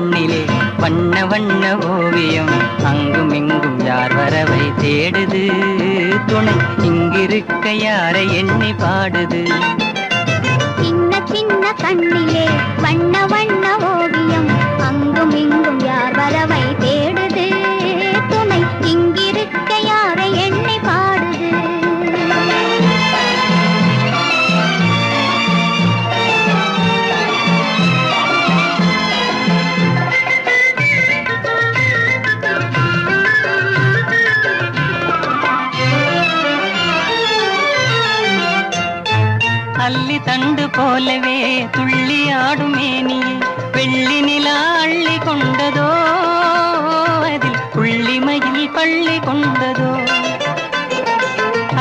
கண்ணிலே வண்ண வண்ண ஓவியம் அங்கும் இங்கும் யார் வரவை தேடுது துணை இங்கிருக்க யாரை எண்ணி பாடுது சின்ன சின்ன கண்ணிலே வண்ண வண்ண ஓவியம் அங்கும் இங்கும் யார் வரவை தேடுது துணை இங்கிருக்க யாரை எண்ணி பாடுது அல்லி தண்டு போலவே துள்ளி ஆடும் மேனியை வெள்ளி நிலா அள்ளி கொண்டதோ அதில் புள்ளிமையில் பள்ளி கொண்டதோ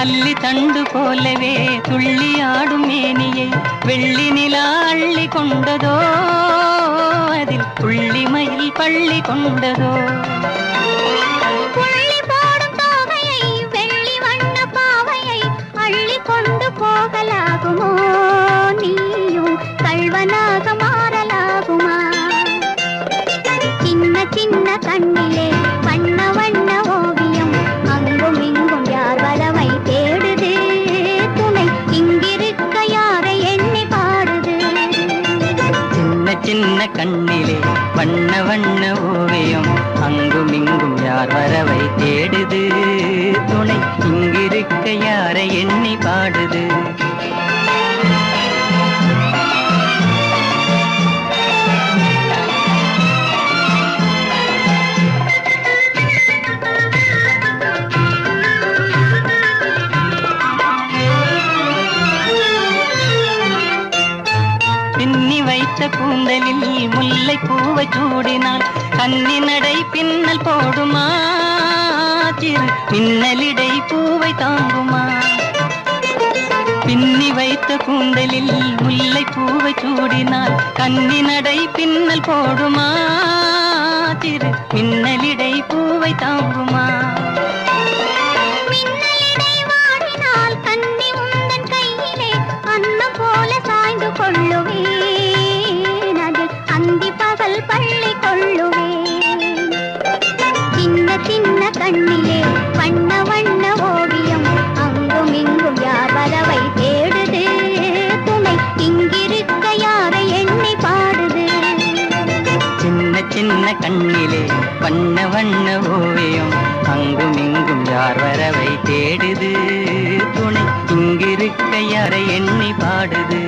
அல்லி தண்டு போலவே துள்ளி ஆடும் மேனியை வெள்ளி நிலா அள்ளி கொண்டதோ அதில் புள்ளிமையில் பள்ளி கொண்டதோ போகலாகுமோ நீயும் கள்வனாக மாறலாகுமா சின்ன சின்ன கண்ணிலே வண்ண வண்ண ஓவியம் அங்கும் இங்கும் யார் வரவை தேடுது துணை இங்கிருக்க யாரை எண்ணி பாடுது சின்ன சின்ன கண்ணிலே வண்ண வண்ண ஓவியம் அங்கும் இங்கும் யார் வரவை தேடுது துணை இங்கிருக்க யாரை எண்ணி பாடுது பின்னி வைத்த கூந்தலில் முல்லை பூவை சூடினால் கன்னி நடை பின்னல் போடுமா சிறு பின்னலிடை பூவை தாங்குமா பின்னி வைத்த கூந்தலில் முல்லை பூவை சூடினால் கன்னி நடை பின்னல் போடுமா சிறு பின்னலிடை பூவை தாங்குமா கொள்ளுவேன் அது அந்தி பகல் பள்ளி கொள்ளுவேன் சின்ன சின்ன கண்ணிலே வண்ண வண்ண ஓவியம் அங்கும் இங்கும் யார் வரவை தேடுது துணை இங்கிருக்க யாரை எண்ணி பாடுது சின்ன சின்ன கண்ணிலே வண்ண வண்ண ஓவியம் அங்கும் இங்கும் யார் வரவை தேடுது துணை இங்கிருக்க யாரை எண்ணி பாடுது